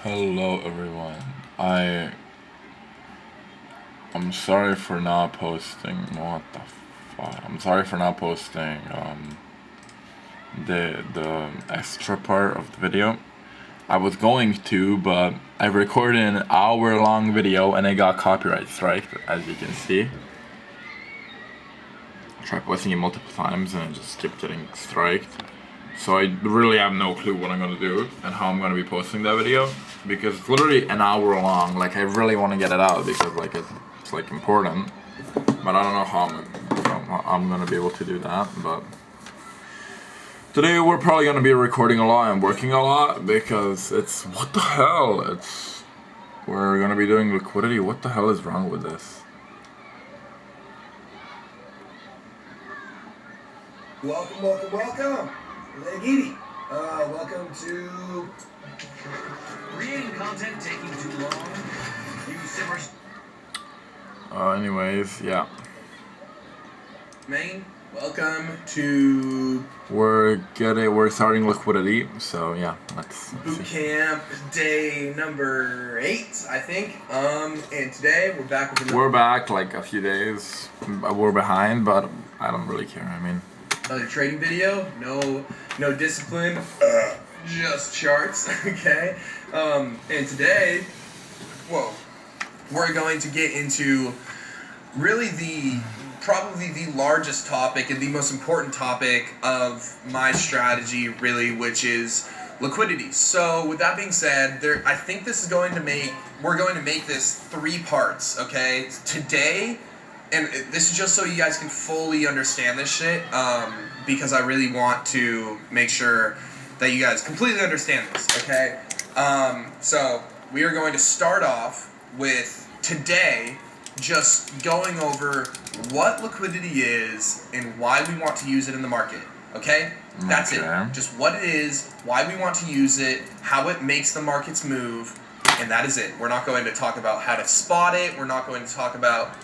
Hello everyone. I'm sorry for not posting. What the fuck? I'm sorry for not posting the extra part of the video. I was going to, but I recorded an hour-long video and it got copyright striked, as you can see. I tried posting it multiple times and it just kept getting striked. So I really have no clue what I'm gonna do and how I'm gonna be posting that video, because it's literally an hour long. Like, I really want to get it out because like it's like important, but I don't know how I'm gonna be able to do that. But today we're probably gonna be recording a lot and working a lot because it's what the hell? We're gonna be doing liquidity. What the hell is wrong with this? Welcome. Liquidity. Welcome to creating content taking too long. You simmers. Anyways, yeah. Maine. Welcome to We're starting liquidity, so yeah, let's boot camp day number 8, I think. And today we're back with We're back like a few days. We're behind, but I don't really care. I mean, another trading video. No discipline. Just charts. Okay. And today, we're going to get into really probably the largest topic and the most important topic of my strategy, really, which is liquidity. So with that being said, I think we're going to make this 3 parts, okay? Today, and this is just so you guys can fully understand this shit, because I really want to make sure that you guys completely understand this, okay? So we are going to start off with today just going over what liquidity is and why we want to use it in the market, okay? That's it. Just what it is, why we want to use it, how it makes the markets move, and that is it. We're not going to talk about how to spot it. We're not going to talk about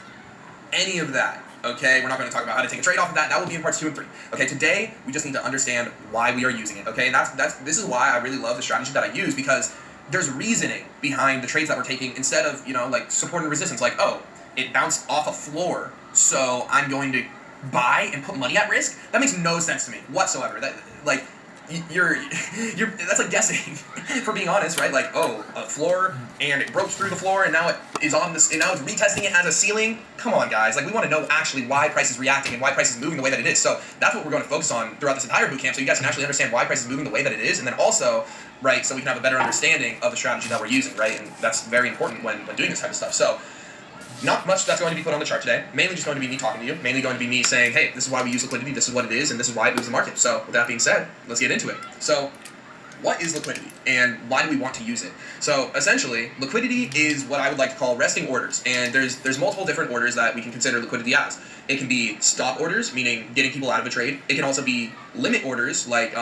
any of that, okay? We're not going to talk about how to take a trade off of that. That will be in parts 2 and 3. Okay, today we just need to understand why we are using it, okay? And this is why I really love the strategy that I use, because there's reasoning behind the trades that we're taking instead of, like support and resistance, like, oh, it bounced off a floor, so I'm going to buy and put money at risk. That makes no sense to me whatsoever. That, like, you're that's like guessing, for being honest, right? Like, oh, a floor, and it broke through the floor, and now it is on this, and now it's retesting it as a ceiling. Come on, guys. Like, we want to know actually why price is reacting and why price is moving the way that it is. So that's what we're going to focus on throughout this entire boot camp, so you guys can actually understand why price is moving the way that it is, and then also, right, so we can have a better understanding of the strategy that we're using, right? And that's very important when doing this type of stuff. So not much that's going to be put on the chart today. Mainly just going to be me talking to you. Mainly going to be me saying, hey, this is why we use liquidity, this is what it is, and this is why it moves the market. So with that being said, let's get into it. So what is liquidity, and why do we want to use it? So essentially, liquidity is what I would like to call resting orders. And there's multiple different orders that we can consider liquidity as. It can be stop orders, meaning getting people out of a trade. It can also be limit orders, like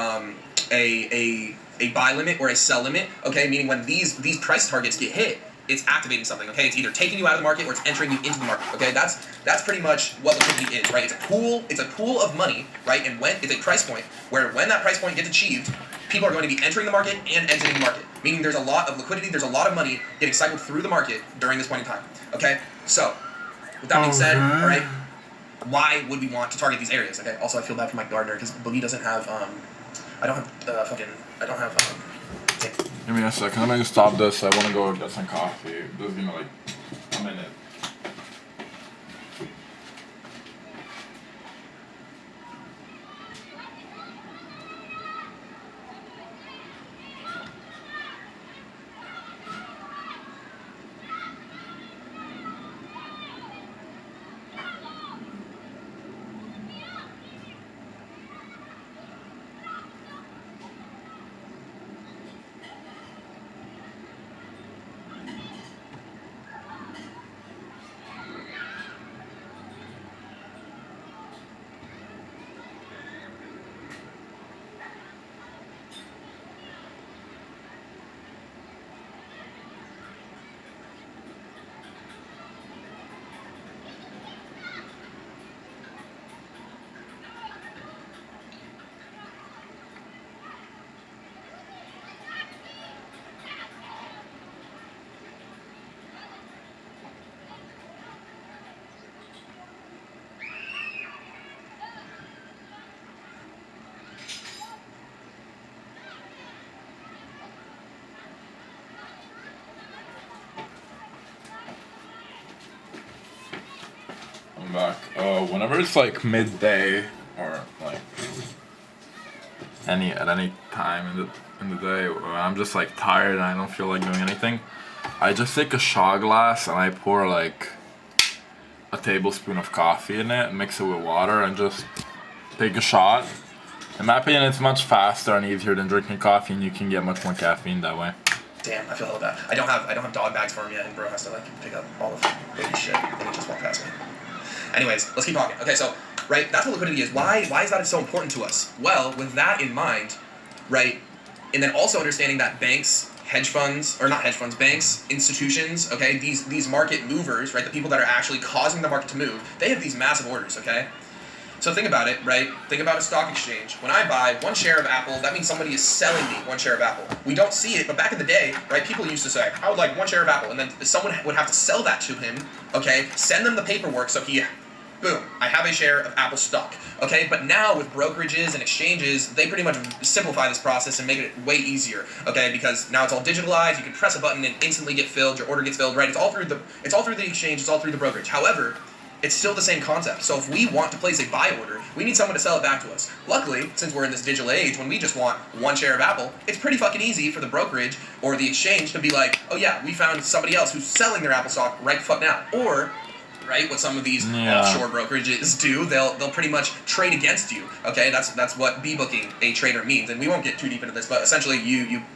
a buy limit or a sell limit, okay, meaning when these price targets get hit, it's activating something, okay? It's either taking you out of the market or it's entering you into the market, okay? That's pretty much what liquidity is, right? It's a pool of money, right? And it's a price point where when that price point gets achieved, people are going to be entering the market and exiting the market, meaning there's a lot of liquidity, there's a lot of money getting cycled through the market during this point in time, okay? So, with that being said, all right, why would we want to target these areas, okay? Also, I feel bad for my gardener because Boogie doesn't have, give me a second. Let me stop this. I want to go get some coffee. This is gonna like a minute. I'm back. Whenever it's like midday or like at any time in the day when I'm just like tired and I don't feel like doing anything, I just take a shot glass and I pour like a tablespoon of coffee in it, mix it with water, and just take a shot. In my opinion, it's much faster and easier than drinking coffee, and you can get much more caffeine that way. Damn, I feel hella bad. I don't have dog bags for him yet, and bro has to like pick up all of baby shit, and he just walked past me. Anyways, let's keep talking. Okay, so right, that's what liquidity is. Why is that so important to us? Well, with that in mind, right, and then also understanding that banks, hedge funds, or not hedge funds, banks, institutions, okay, these market movers, right, the people that are actually causing the market to move, they have these massive orders, okay? So think about it, right? Think about a stock exchange. When I buy 1 share of Apple, that means somebody is selling me 1 share of Apple. We don't see it, but back in the day, right, people used to say, I would like 1 share of Apple, and then someone would have to sell that to him, okay, send them the paperwork so he, boom, I have a share of Apple stock, okay? But now with brokerages and exchanges, they pretty much simplify this process and make it way easier, okay? Because now it's all digitalized, you can press a button and instantly get filled, your order gets filled, right? It's all through the exchange, it's all through the brokerage. However, it's still the same concept. So if we want to place a buy order, we need someone to sell it back to us. Luckily, since we're in this digital age, when we just want 1 share of Apple, it's pretty fucking easy for the brokerage or the exchange to be like, oh yeah, we found somebody else who's selling their Apple stock right the fuck now. Or, right, what some of these offshore brokerages do, they'll pretty much trade against you. Okay, that's what booking a trader means. And we won't get too deep into this, but essentially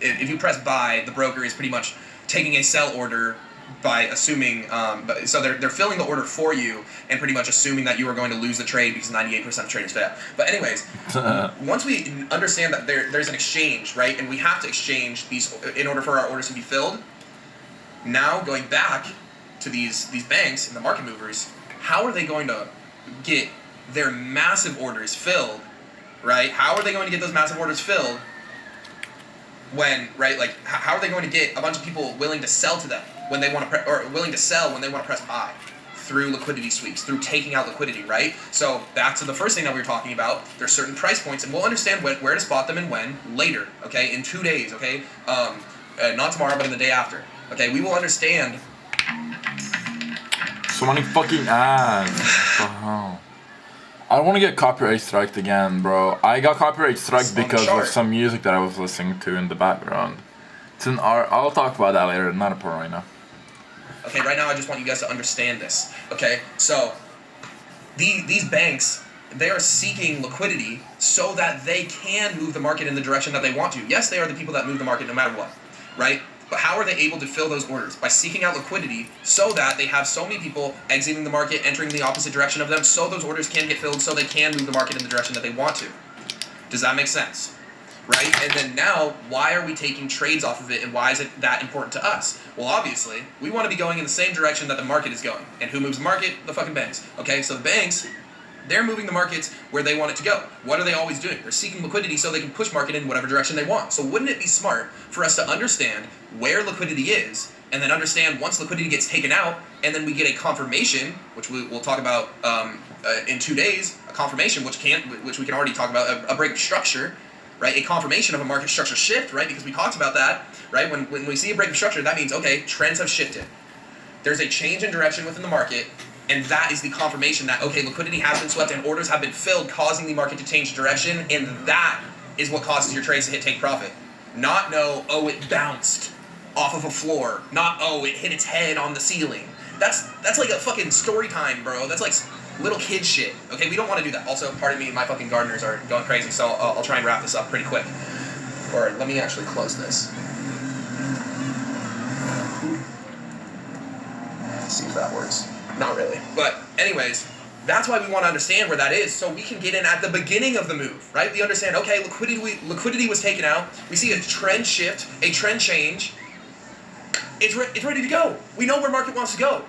if you press buy, the broker is pretty much taking a sell order by assuming, so they're filling the order for you and pretty much assuming that you are going to lose the trade because 98% of traders fail. But anyways, once we understand that there's an exchange, right, and we have to exchange these in order for our orders to be filled, now going back to these banks and the market movers, how are they going to get their massive orders filled, right? How are they going to get those massive orders filled when, right, like, how are they going to get a bunch of people willing to sell to them when they want to, or willing to sell when they want to press buy? Through liquidity sweeps, through taking out liquidity, right? So back to the first thing that we were talking about, there's certain price points, and we'll understand where to spot them and when later, okay, in 2 days, okay, not tomorrow, but in the day after, okay, we will understand. So many fucking ads. What the hell? I don't want to get copyright striked again, bro. I got copyright striked because of some music that I was listening to in the background. It's an art. I'll talk about that later, not important right now. Okay, right now I just want you guys to understand this. Okay, so these banks, they are seeking liquidity so that they can move the market in the direction that they want to. Yes, they are the people that move the market no matter what, right? But how are they able to fill those orders? By seeking out liquidity so that they have so many people exiting the market, entering the opposite direction of them, so those orders can get filled so they can move the market in the direction that they want to. Does that make sense? Right? And then now, why are we taking trades off of it, and why is it that important to us? Well, obviously, we want to be going in the same direction that the market is going. And who moves the market? The fucking banks. Okay, so the banks, they're moving the markets where they want it to go. What are they always doing? They're seeking liquidity so they can push market in whatever direction they want. So wouldn't it be smart for us to understand where liquidity is, and then understand once liquidity gets taken out, and then we get a confirmation, which we'll talk about in 2 days, a confirmation which we can already talk about, a break of structure, right? A confirmation of a market structure shift, right? Because we talked about that, right? When we see a break of structure, that means, okay, trends have shifted. There's a change in direction within the market, and that is the confirmation that, okay, liquidity has been swept and orders have been filled, causing the market to change direction, and that is what causes your trades to hit take profit. Not oh, it bounced off of a floor. Not, oh, it hit its head on the ceiling. That's like a fucking story time, bro. That's like little kid shit. Okay, we don't want to do that. Also, pardon me, my fucking gardeners are going crazy, so I'll try and wrap this up pretty quick. Or let me actually close this. Let's see if that works. Not really. But anyways, that's why we want to understand where that is, so we can get in at the beginning of the move, right? We understand, okay, liquidity was taken out. We see a trend shift, a trend change. It's ready to go. We know where market wants to go,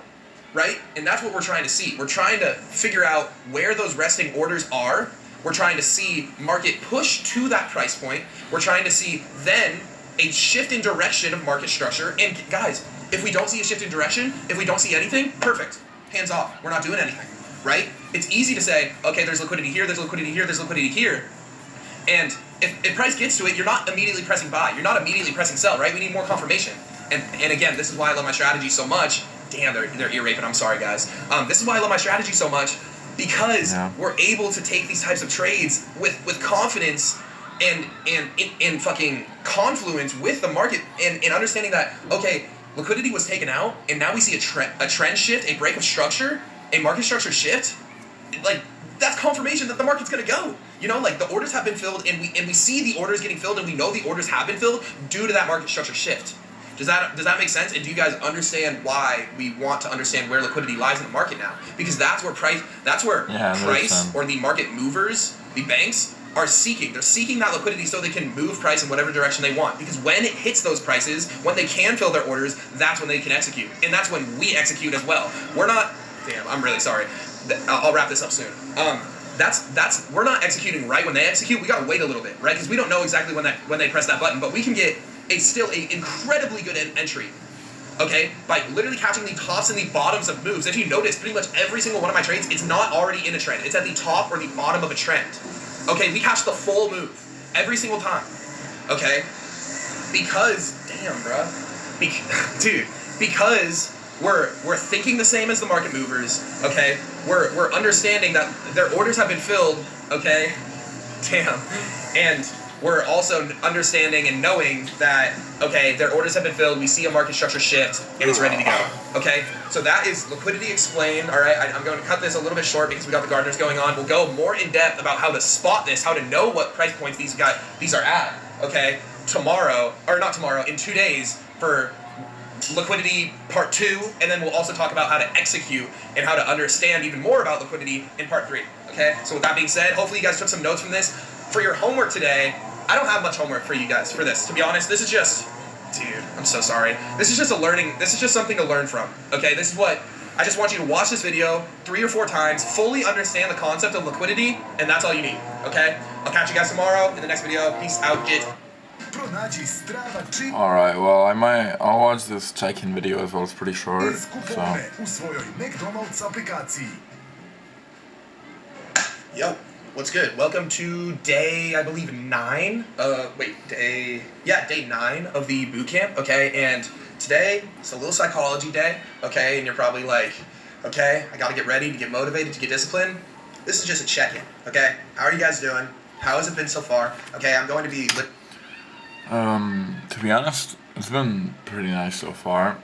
right? And that's what we're trying to see. We're trying to figure out where those resting orders are. We're trying to see market push to that price point. We're trying to see then a shift in direction of market structure. And guys, if we don't see a shift in direction, if we don't see anything, perfect. Hands off. We're not doing anything, right? It's easy to say, okay, there's liquidity here, there's liquidity here, there's liquidity here. And if price gets to it, you're not immediately pressing buy. You're not immediately pressing sell, right? We need more confirmation. And again, this is why I love my strategy so much, Damn, they're ear raping. I'm sorry, guys. This is why I love my strategy so much, because we're able to take these types of trades with confidence and fucking confluence with the market and understanding that, okay, liquidity was taken out and now we see a trend shift, a break of structure, a market structure shift. Like, that's confirmation that the market's gonna go. You know, like the orders have been filled and we see the orders getting filled and we know the orders have been filled due to that market structure shift. Does that make sense? And do you guys understand why we want to understand where liquidity lies in the market now? Because that's where price or the market movers, the banks, are seeking. They're seeking that liquidity so they can move price in whatever direction they want. Because when it hits those prices, when they can fill their orders, that's when they can execute. And that's when we execute as well. We're not, damn, I'm really sorry. I'll wrap this up soon. We're not executing right when they execute. We gotta wait a little bit, right? Because we don't know exactly when they press that button, but we can get still a incredibly good entry, okay, by literally catching the tops and the bottoms of moves. If you notice, pretty much every single one of my trades, it's not already in a trend. It's at the top or the bottom of a trend. Okay, we catch the full move every single time. Okay, because damn, bruh, because we're thinking the same as the market movers. Okay, we're understanding that their orders have been filled. Okay, damn, and we're also understanding and knowing that, okay, their orders have been filled, we see a market structure shift, and it's ready to go, okay? So that is liquidity explained, all right? I'm going to cut this a little bit short because we got the gardeners going on. We'll go more in depth about how to spot this, how to know what price points these are at, okay? Tomorrow, or not tomorrow, in 2 days for liquidity part 2, and then we'll also talk about how to execute and how to understand even more about liquidity in part 3, okay? So with that being said, hopefully you guys took some notes from this. For your homework today, I don't have much homework for you guys for this, to be honest. This is just, dude, I'm so sorry. This is just something to learn from, okay? This is what, I just want you to watch this video 3 or 4 times, fully understand the concept of liquidity, and that's all you need, okay? I'll catch you guys tomorrow in the next video. Peace out, get. Alright, well, I'll watch this check-in video as well. It's pretty short, so. Yo, what's good? Welcome to day, I believe, 9. Day 9 of the boot camp, okay? And today, it's a little psychology day, okay? And you're probably like, okay, I gotta get ready to get motivated, to get disciplined. This is just a check-in, okay? How are you guys doing? How has it been so far? Okay, I'm going to be... To be honest, it's been pretty nice so far.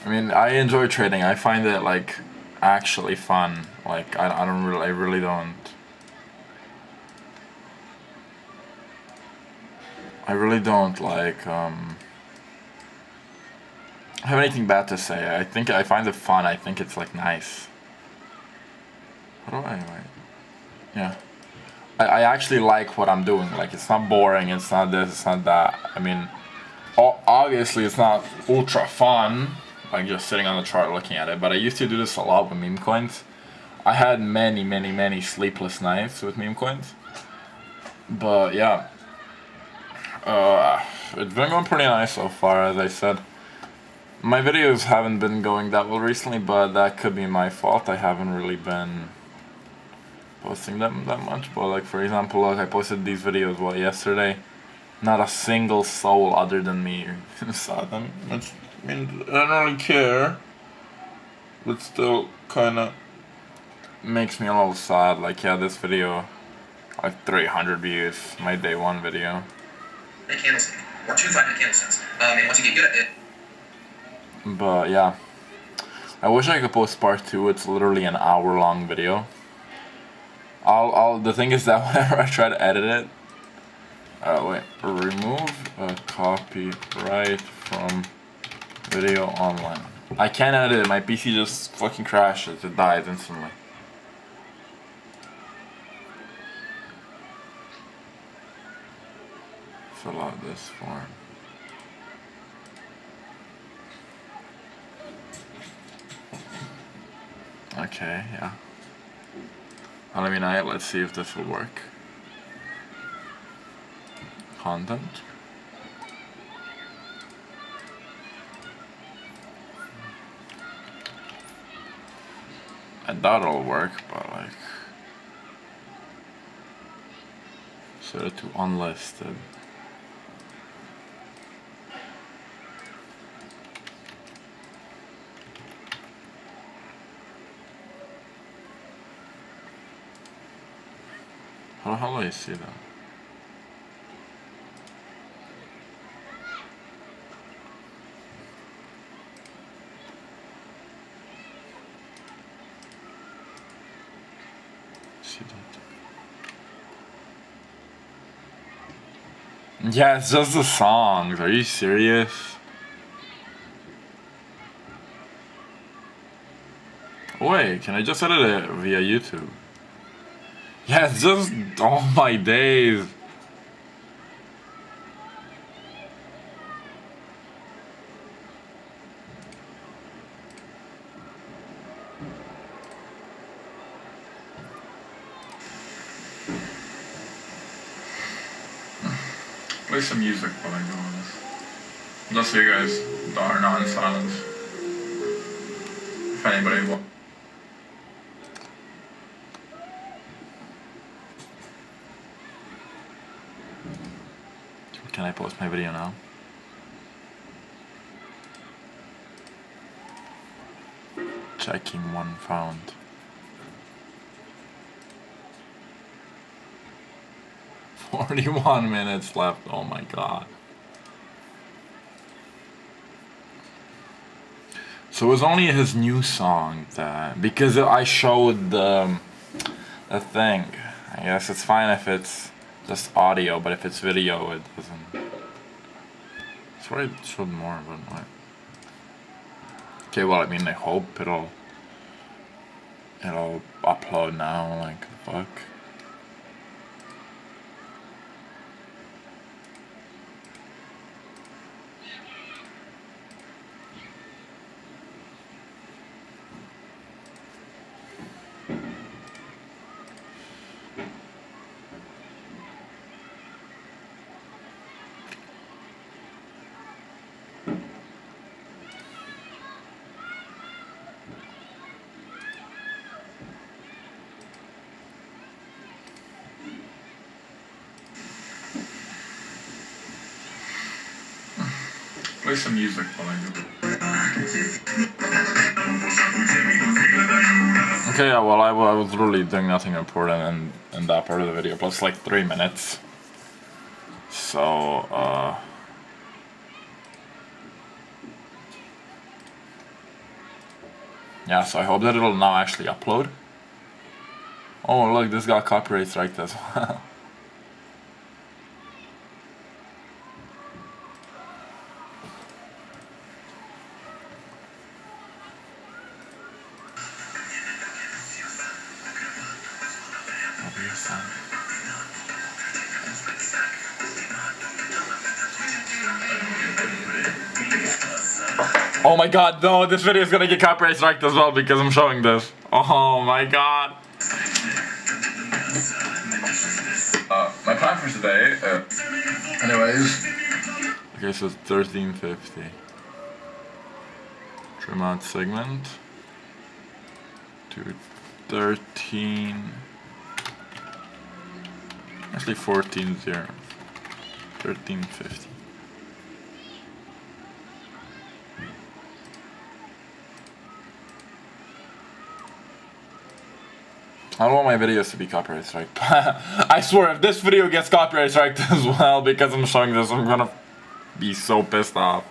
I mean, I enjoy trading. I find it, like, actually fun. Like, I really don't. I really don't, like, have anything bad to say. I find it fun. I think it's, like, nice. How do I, like, yeah. I actually like what I'm doing. Like, it's not boring, it's not this, it's not that. I mean, obviously it's not ultra fun, like just sitting on the chart looking at it, but I used to do this a lot with meme coins. I had many sleepless nights with meme coins. But yeah, it's been going pretty nice so far, as I said. My videos haven't been going that well recently, but that could be my fault. I haven't really been posting them that much, but like, for example, look, I posted these videos yesterday. Not a single soul other than me saw them. I mean, I don't really care, but still kind of makes me a little sad. Like, yeah, this video, like 300 views, my day 1 video. A candlestick, or 2 5-minute candlesticks. And once you get good at it. But yeah, I wish I could post part 2. It's literally an hour-long video. The thing is that whenever I try to edit it, remove a copyright from video online. I can't edit it, my PC just fucking crashes, it dies instantly. Fill out this form. Okay, yeah. Eliminate, let's see if this will work. Content. I thought it'll work, but like, set it to unlisted. How the hell do I see that? See that? Yeah, it's just the songs. Are you serious? Wait, can I just edit it via YouTube? Yeah, it's just all my days. Play some music while I do all this. Just so you guys are not in silence. If anybody will. Can I post my video now? Checking one found. "41 minutes left. Oh my god." So it was only his new song that, because I showed the thing. I guess it's fine if it's just audio, but if it's video, it doesn't. That's why I showed more, but what? Okay, well, I mean, I hope it'll upload now. Like, the fuck. Play some music while I do it. Okay, yeah, well, I was literally doing nothing important in that part of the video, plus like 3 minutes. So, yeah, so I hope that it'll now actually upload. Oh, look, this got copyright striked as well. Oh my god, no, this video is gonna get copyright striked as well because I'm showing this. Oh my god. My plan for today, anyways. Okay, so it's 1350. Trim out segment to 13. Actually 14.0. 1350. I don't want my videos to be copyright striked. I swear, if this video gets copyright striked as well because I'm showing this, I'm gonna be so pissed off.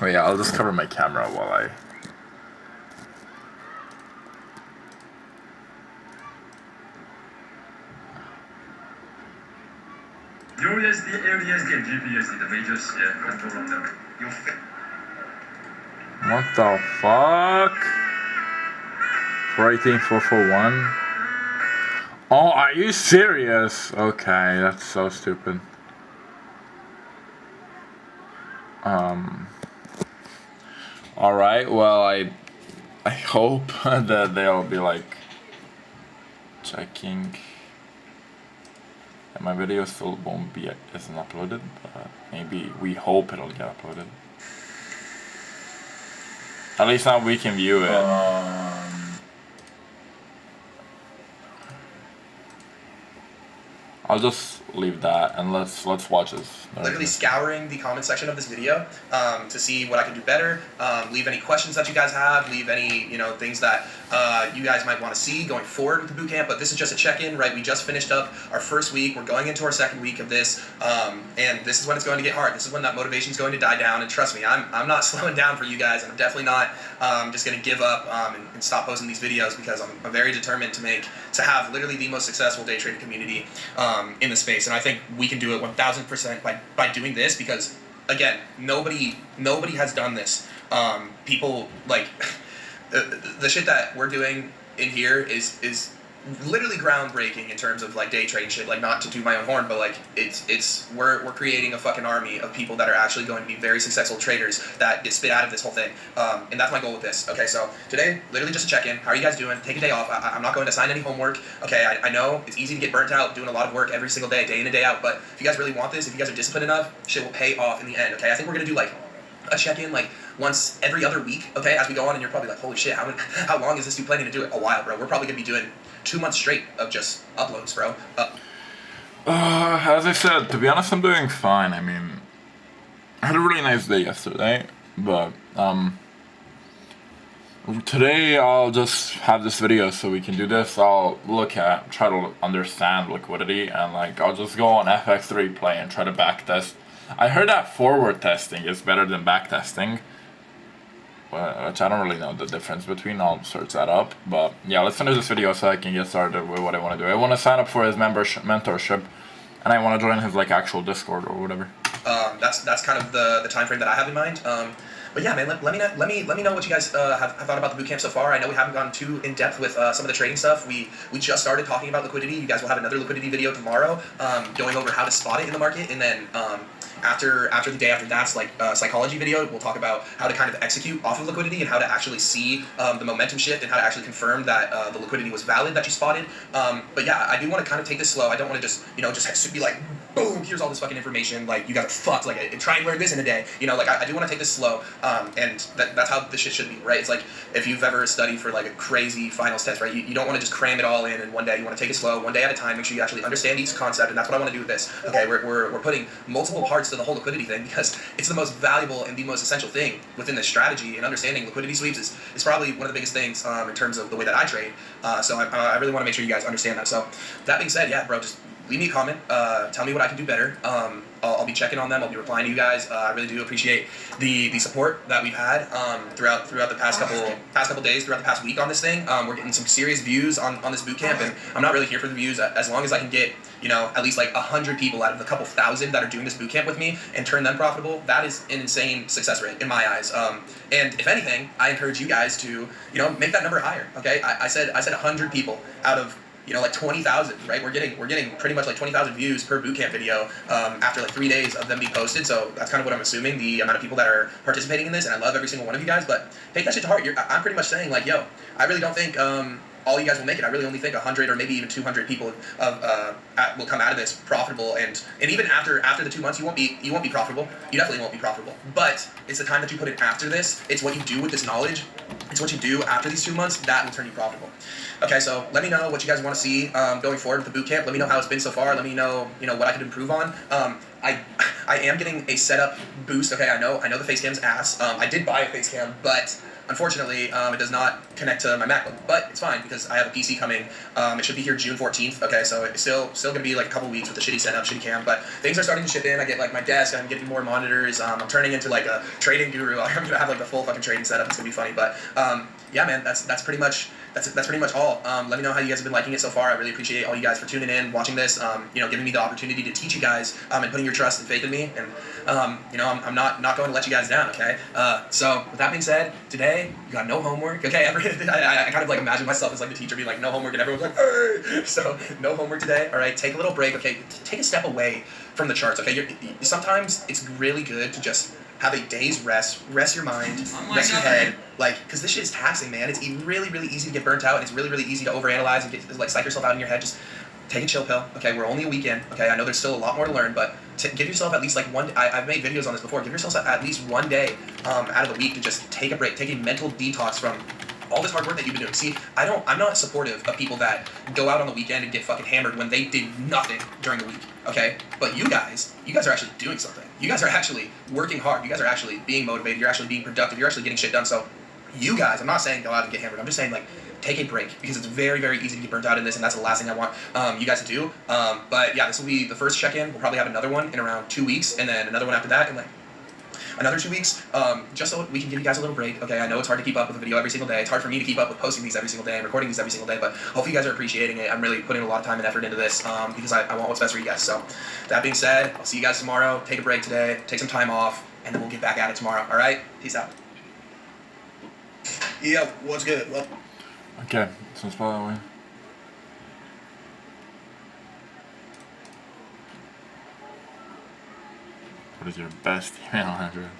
Oh yeah, I'll just cover my camera while I... USD, LDSD, and GPSD, the major control of them. What the fuck? 418,441? Oh, are you serious? Okay, that's so stupid. Alright, well, I hope that they'll be like checking. And my video still won't be, isn't uploaded, but maybe we hope it'll get uploaded. At least now we can view it. I'll just leave that and let's watch this. Literally scouring the comment section of this video to see what I can do better. Leave any questions that you guys have. Leave any things that you guys might want to see going forward with the bootcamp. But this is just a check-in, right? We just finished up our first week. We're going into our second week of this, and this is when it's going to get hard. This is when that motivation is going to die down. And trust me, I'm not slowing down for you guys, and I'm definitely not just going to give up and stop posting these videos, because I'm very determined to have literally the most successful day trading community in the space. And I think we can do it 1,000% by doing this, because again, nobody has done this. People like the shit that we're doing in here is literally groundbreaking in terms of like day trading shit. Like, not to do my own horn, but like we're creating a fucking army of people that are actually going to be very successful traders that get spit out of this whole thing. And that's my goal with this. Okay, so today, literally just a check-in. How are you guys doing? Take a day off. I'm not going to assign any homework. Okay, I know it's easy to get burnt out doing a lot of work every single day in and day out, but if you guys really want this, if you guys are disciplined enough, shit will pay off in the end. Okay, I think we're gonna do like a check-in like once every other week, okay, as we go on. And you're probably like, holy shit, how long is this dude planning to do it? A while, bro. We're probably gonna be doing 2 months straight of just uploads, bro. As I said, to be honest, I'm doing fine. I mean, I had a really nice day yesterday, but today I'll just have this video so we can do this. I'll try to understand liquidity, and like I'll just go on FX3 play and try to back test. I heard that forward testing is better than back testing, which I don't really know the difference between. I'll search that up. But yeah, let's finish this video so I can get started with what I want to do. I want to sign up for his mentorship, and I want to join his like actual Discord or whatever. That's kind of the time frame that I have in mind. But yeah, man, let me know what you guys have thought about the bootcamp so far. I know we haven't gone too in depth with some of the trading stuff. We just started talking about liquidity. You guys will have another liquidity video tomorrow, going over how to spot it in the market, and then after the day after that's like a psychology video. We'll talk about how to kind of execute off of liquidity and how to actually see the momentum shift and how to actually confirm that the liquidity was valid that you spotted. But yeah, I do want to kind of take this slow. I don't want to just be like, boom, here's all this fucking information, like you guys are fucked, like try and learn this in a day. Like I do want to take this slow, and that's how this shit should be, right? It's like if you've ever studied for like a crazy finals test, right? You don't want to just cram it all in one day. You want to take it slow, one day at a time. Make sure you actually understand each concept, and that's what I want to do with this. Okay, we're putting multiple parts to the whole liquidity thing, because it's the most valuable and the most essential thing within this strategy. And understanding liquidity sweeps is probably one of the biggest things in terms of the way that I trade. So I really want to make sure you guys understand that. So that being said, yeah, bro, just leave me a comment. Tell me what I can do better. I'll be checking on them. I'll be replying to you guys. I really do appreciate the support that we've had throughout the past couple days, throughout the past week on this thing. We're getting some serious views on this bootcamp, and I'm not really here for the views. As long as I can get at least like 100 people out of the couple thousand that are doing this bootcamp with me and turn them profitable, that is an insane success rate in my eyes. And if anything, I encourage you guys to make that number higher. Okay, I said 100 people out of like 20,000, right? We're getting pretty much like 20,000 views per bootcamp video after like 3 days of them being posted. So that's kind of what I'm assuming, the amount of people that are participating in this. And I love every single one of you guys, but take that shit to heart. I'm pretty much saying like, yo, I really don't think all you guys will make it. I really only think 100 or maybe even 200 people will come out of this profitable. And even after the 2 months, you won't be profitable. You definitely won't be profitable. But it's the time that you put in after this. It's what you do with this knowledge. It's what you do after these 2 months that will turn you profitable. Okay, so let me know what you guys want to see going forward with the bootcamp. Let me know how it's been so far. Let me know what I could improve on. I am getting a setup boost. Okay, I know the face cam's ass. I did buy a face cam, but unfortunately, it does not connect to my MacBook, but it's fine because I have a PC coming. It should be here June 14th. Okay, so it's still gonna be like a couple weeks with the shitty setup, shitty cam, but things are starting to ship in. I get like my desk. I'm getting more monitors. I'm turning into like a trading guru. I'm gonna have like the full fucking trading setup. It's gonna be funny, but yeah, man, that's pretty much all. Let me know how you guys have been liking it so far. I really appreciate all you guys for tuning in, watching this. Giving me the opportunity to teach you guys and putting your trust and faith in me. And I'm not going to let you guys down. Okay. So with that being said, today you got no homework. Okay. I kind of like imagine myself as like the teacher being like no homework, and everyone's like, hey! So no homework today. All right. Take a little break. Okay. Take a step away from the charts. Okay. Sometimes it's really good to just have a day's rest your mind, rest your head, like, because this shit is taxing, man. It's really, really easy to get burnt out, and it's really, really easy to overanalyze and get, like, psych yourself out in your head. Just take a chill pill, okay? We're only a weekend, okay? I know there's still a lot more to learn, but give yourself at least, like, I've made videos on this before. Give yourself at least 1 day out of the week to just take a break, take a mental detox from all this hard work that you've been doing. See, I'm not supportive of people that go out on the weekend and get fucking hammered when they did nothing during the week, okay? But you guys are actually doing something. You guys are actually working hard. You guys are actually being motivated. You're actually being productive. You're actually getting shit done. So you guys, I'm not saying go out and get hammered. I'm just saying, like, take a break, because it's very, very easy to get burnt out in this, and that's the last thing I want you guys to do. But yeah, this will be the first check-in. We'll probably have another one in around 2 weeks, and then another one after that, and like another 2 weeks, just so we can give you guys a little break. Okay, I know it's hard to keep up with a video every single day. It's hard for me to keep up with posting these every single day and recording these every single day, but hopefully you guys are appreciating it. I'm really putting a lot of time and effort into this because I want what's best for you guys. So that being said, I'll see you guys tomorrow. Take a break today, take some time off, and then we'll get back at it tomorrow. All right? Peace out. Yeah, what's good? Well, Okay, so by the way. What is your best email address?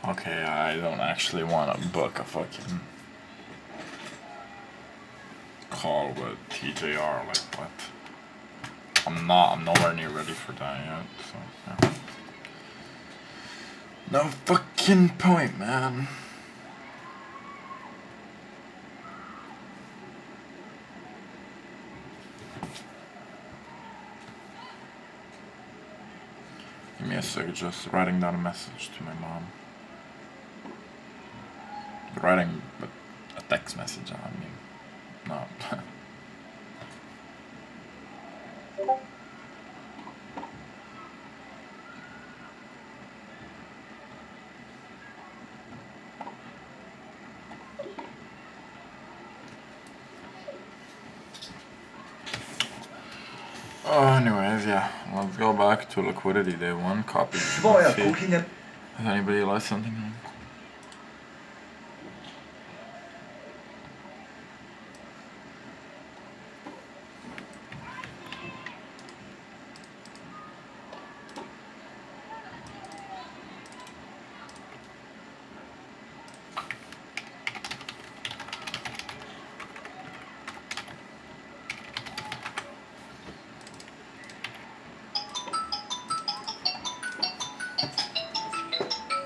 Okay, I don't actually want to book a fucking call with TJR, like what? I'm nowhere near ready for that yet, so yeah. No fucking point, man. Give me a sec, just writing down a message to my mom. Writing a text message, I mean, no. Oh, anyways, yeah, let's go back to Liquidity Day 1, copy. Twoja kuchnia. Has anybody left something?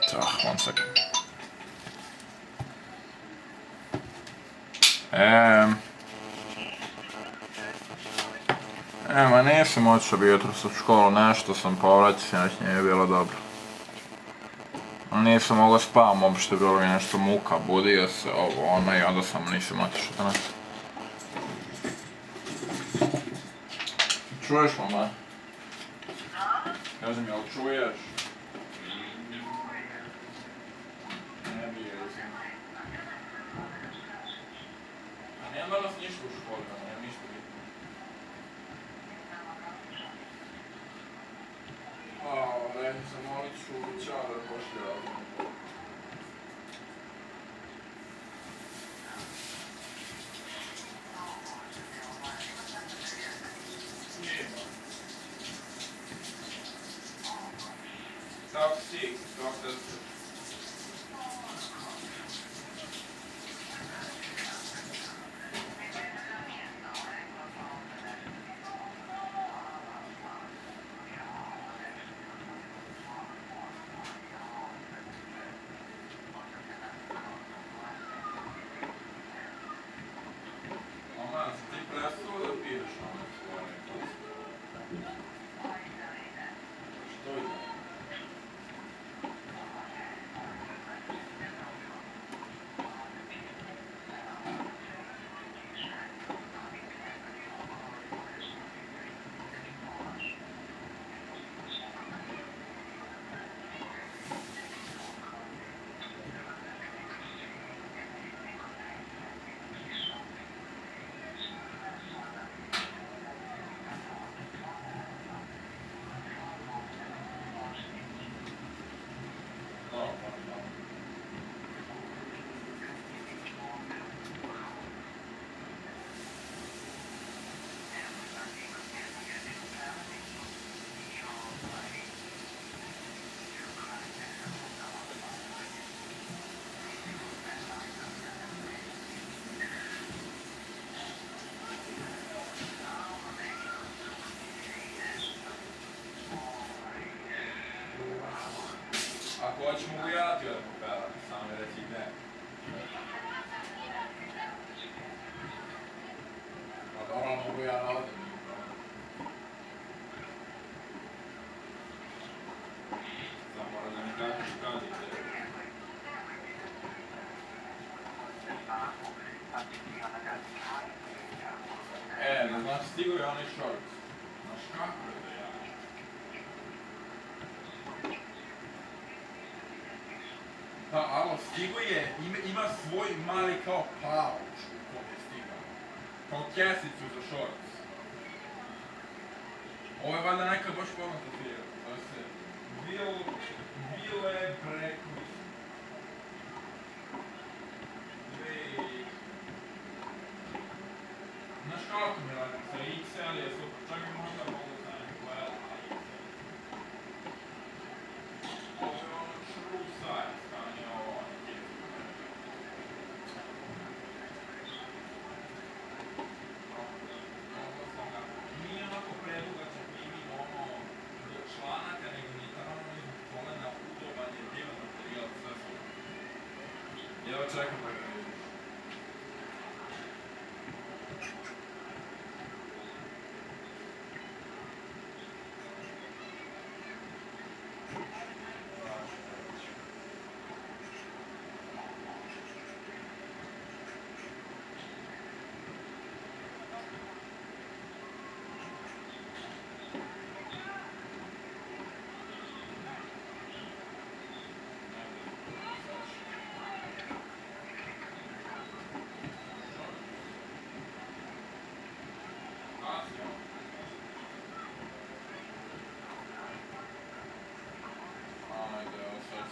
So, 1 second. Ma nisam otišao bio jutros u školu, nešto sam povraćao, sinoć nije bilo dobro. Nisam mogao spavam, uopšte bilo mi nešto muka, budio se, ovo, ono i onda nisam otišao danas. Čuješ, mama? Kažem, jel čuješ? Ne bi jezik. A nema danas ništa u školi, nema ništa bitno. Zamolit ću Ćao da pošlje ovdje. Non stigo ja onaj shorts. Znaš kako je da ja? Pa, alo, stigo je, ima svoj mali kao pouch u kom je stigao. Kao kesicu za shorts. Ovo je valjda neka baš poznata firma. Zove se Vile Breakfast. Znaš kako mi radim sa XL je super, čak i možda mogu sa neku L, a XL. Ovo je ono true size, kao nije ovo neki. Nije onako predugačak, nije ono do članaka, nego ni tamo između kolena, udoban je, divan materijal, sve super. Evo čekam pa ga vidiš.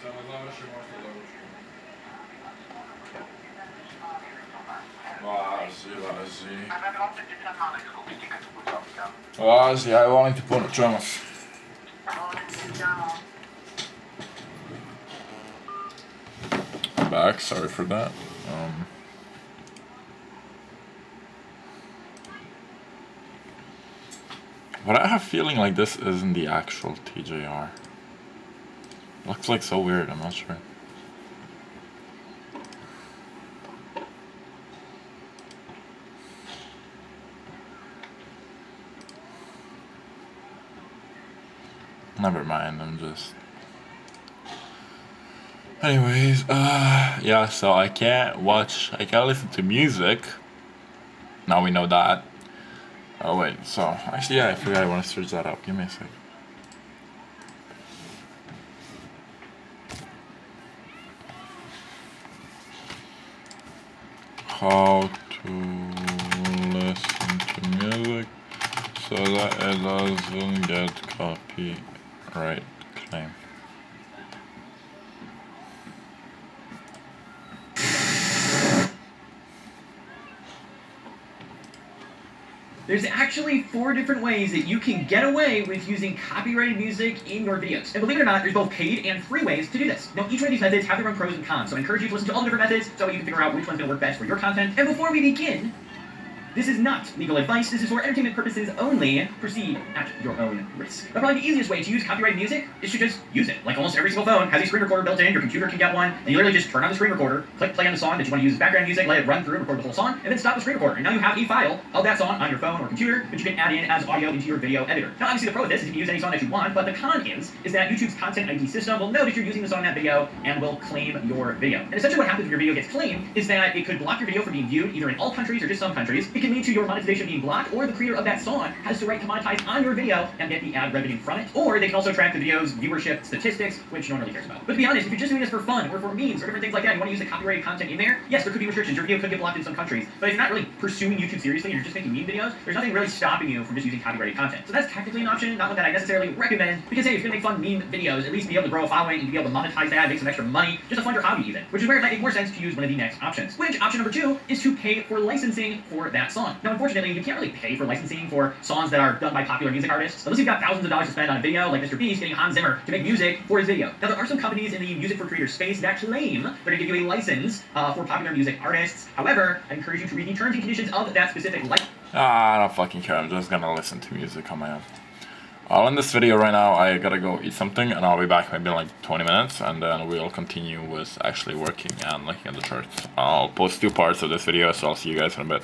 Samo završim možda doručkom. Važi, aj volim te puno, čujemo se. I'm back, sorry for that. But I have a feeling like this isn't the actual TJR. Looks like so weird, I'm not sure. Never mind, I'm just... Anyways, yeah, so I can't listen to music. Now we know that. Oh wait, so, actually yeah, I forgot I want to search that up, give me a sec. How to listen to music so that it doesn't get copyright claim. There's actually 4 different ways that you can get away with using copyrighted music in your videos. And believe it or not, there's both paid and free ways to do this. Now, each one of these methods have their own pros and cons, so I encourage you to listen to all the different methods so you can figure out which one's going to work best for your content. And before we begin, this is not legal advice, this is for entertainment purposes only. Proceed at your own risk. But probably the easiest way to use copyrighted music is to just use it. Like almost every single phone has a screen recorder built in, your computer can get one, and you literally just turn on the screen recorder, click play on the song that you want to use as background music, let it run through and record the whole song, and then stop the screen recorder. And now you have a file of that song on your phone or computer that you can add in as audio into your video editor. Now obviously the pro of this is you can use any song that you want, but the con is that YouTube's Content ID system will know that you're using the song in that video and will claim your video. And essentially what happens if your video gets claimed is that it could block your video from being viewed either in all countries or just some countries. It can lead to your monetization being blocked, or the creator of that song has the right to monetize on your video and get the ad revenue from it. Or they can also track the video's viewership statistics, which no one really cares about. But to be honest, if you're just doing this for fun or for memes or different things like that, and you want to use the copyrighted content in there, yes, there could be restrictions. Your video could get blocked in some countries. But if you're not really pursuing YouTube seriously and you're just making meme videos, there's nothing really stopping you from just using copyrighted content. So that's technically an option, not one that I necessarily recommend, because hey, if you're gonna make fun meme videos, at least be able to grow a following and be able to monetize that, make some extra money, just to fund your hobby even. Which is where it might make more sense to use one of the next options. Which, option number 2, is to pay for licensing for that song. Now unfortunately, you can't really pay for licensing for songs that are done by popular music artists, unless you've got thousands of dollars to spend on a video, like Mr. Beast getting Hans Zimmer to make music for his video. Now there are some companies in the music for creators space that claim they're going to give you a license for popular music artists. However, I encourage you to read the terms and conditions of that specific license. I don't fucking care, I'm just gonna listen to music on my own. I'll end this video right now, I gotta go eat something, and I'll be back maybe in like 20 minutes, and then we'll continue with actually working and looking at the charts. I'll post 2 parts of this video, so I'll see you guys in a bit.